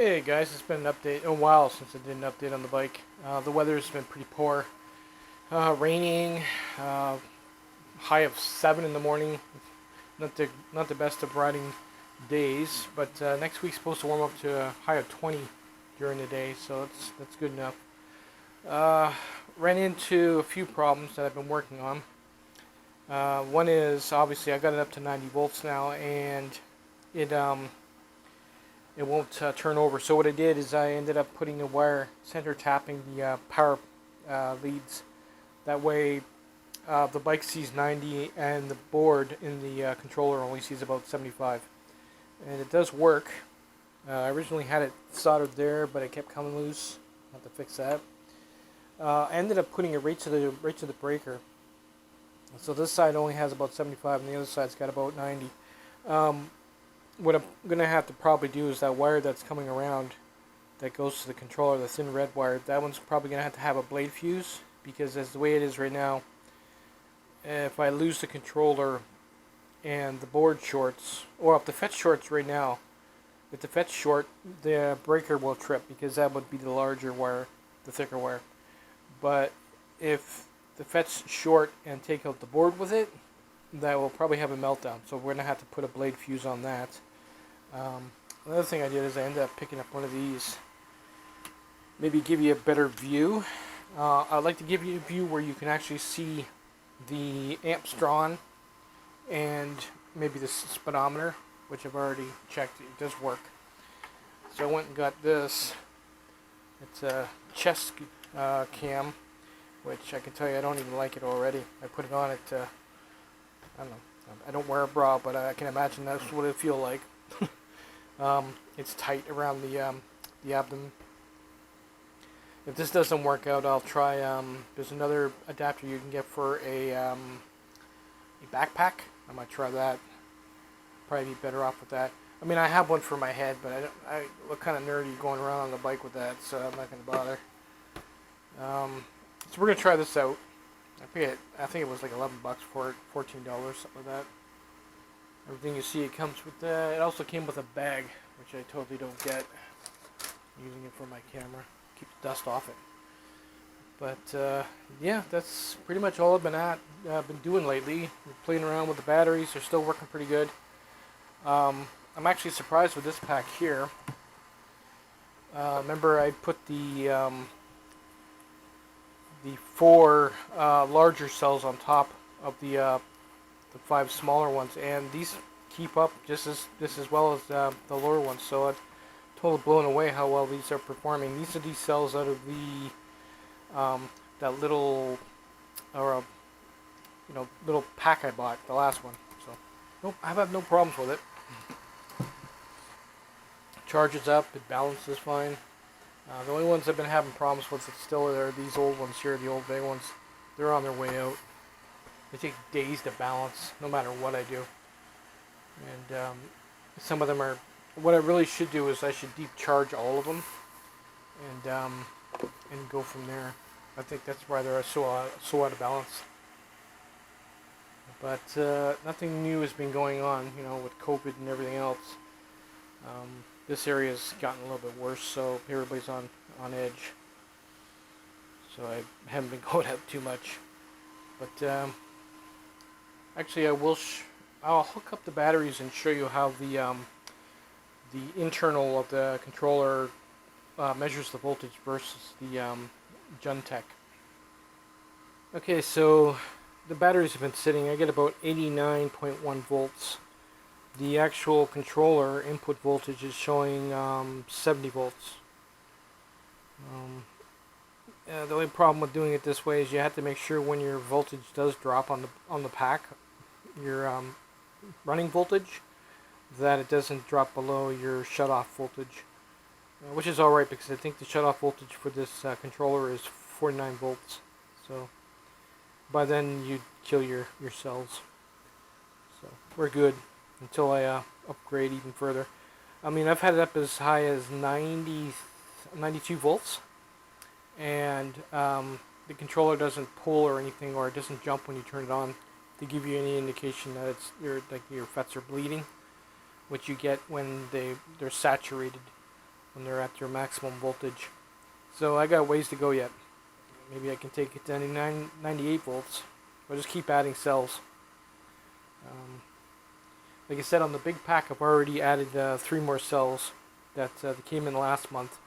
Hey guys, it's been an update, a while since I did an update on the bike. The weather's been pretty poor. Raining, uh, high of 7 in the morning. Not the best of riding days, but next week's supposed to warm up to a high of 20 during the day, so that's good enough. Ran into a few problems that I've been working on. One is obviously I got it up to 90 volts now, and it it won't turn over. So what I did is I ended up putting a wire center tapping the power leads. That way the bike sees 90 and the board in the controller only sees about 75. And it does work. I originally had it soldered there, but it kept coming loose. I have to fix that. I ended up putting it right to the breaker. So this side only has about 75 and the other side's got about 90. What I'm going to have to probably do is that wire that's coming around that goes to the controller, the thin red wire, that one's probably going to have a blade fuse, because as the way it is right now, if I lose the controller and the board shorts, or if the fetch shorts right now, if the fetch short, the breaker will trip, because that would be the larger wire, the thicker wire. But if the fetch short and take out the board with it, that will probably have a meltdown. So we're going to have to put a blade fuse on that. Another thing I did is I ended up picking up one of these. Maybe give you a better view. I'd like to give you a view where you can actually see the amps drawn and maybe the speedometer, which I've already checked. It does work. So I went and got this. It's a chest cam, which I can tell you I don't even like it already. I put it on it. I don't know. I don't wear a bra, but I can imagine that's what it feel like. It's tight around the abdomen. If this doesn't work out, I'll try. There's another adapter you can get for a backpack. I might try that. Probably be better off with that. I mean, I have one for my head, but I look kind of nerdy going around on the bike with that, so I'm not going to bother. So we're gonna try this out. I think it was like $11 for it, $14, something like that. Everything you see, it comes with that. It also came with a bag, which I totally don't get. I'm using it for my camera, keep the dust off it. But yeah, that's pretty much all I've been doing lately. Playing around with the batteries; they're still working pretty good. I'm actually surprised with this pack here. Remember, I put the 4 larger cells on top of the 5 smaller ones, and these keep up just as well as the lower ones. So I'm totally blown away how well these are performing. These are these cells out of the that little little pack I bought, the last one. So nope, I've had no problems with it. Charges up, it balances fine. The only ones I've been having problems with still are these old ones here, the old big ones. They're on their way out. They take days to balance, no matter what I do. And some of them are... What I really should do is I should deep charge all of them and go from there. I think that's why they're so out of balance. But nothing new has been going on, with COVID and everything else. This area's gotten a little bit worse, so everybody's on edge. So I haven't been going out too much. But actually, I'll hook up the batteries and show you how the internal of the controller measures the voltage versus the Juntech. Okay, so the batteries have been sitting. I get about 89.1 volts. The actual controller input voltage is showing 70 volts. The only problem with doing it this way is you have to make sure when your voltage does drop on the pack, your running voltage, that it doesn't drop below your shutoff voltage, which is alright, because I think the shutoff voltage for this controller is 49 volts. So by then you'd kill your cells. So we're good until I upgrade even further. I mean, I've had it up as high as 92 volts, and the controller doesn't pull or anything, or it doesn't jump when you turn it on to give you any indication that your FETs are bleeding, which you get when they're saturated. when they're at their maximum voltage. So I got ways to go yet. Maybe I can take it to 98 volts. I'll just keep adding cells. Like I said, on the big pack, I've already added 3 more cells that came in last month.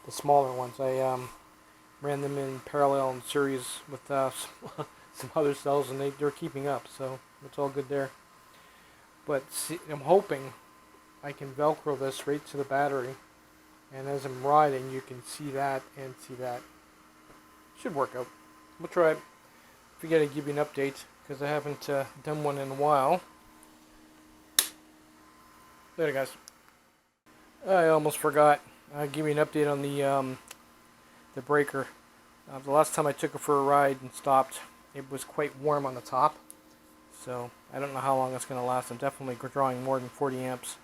The smaller ones. I ran them in parallel and series with some other cells, and they're keeping up, so it's all good there. But see, I'm hoping I can Velcro this right to the battery, and as I'm riding, you can see that and see that. Should work out. We'll try it. Forget to give you an update because I haven't done one in a while. Later, guys. I almost forgot. I'll give you an update on the breaker. The last time I took it for a ride and stopped, it was quite warm on the top. So I don't know how long it's going to last. I'm definitely drawing more than 40 amps.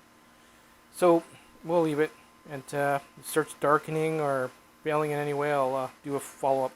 So we'll leave it. And if it starts darkening or failing in any way, I'll do a follow-up.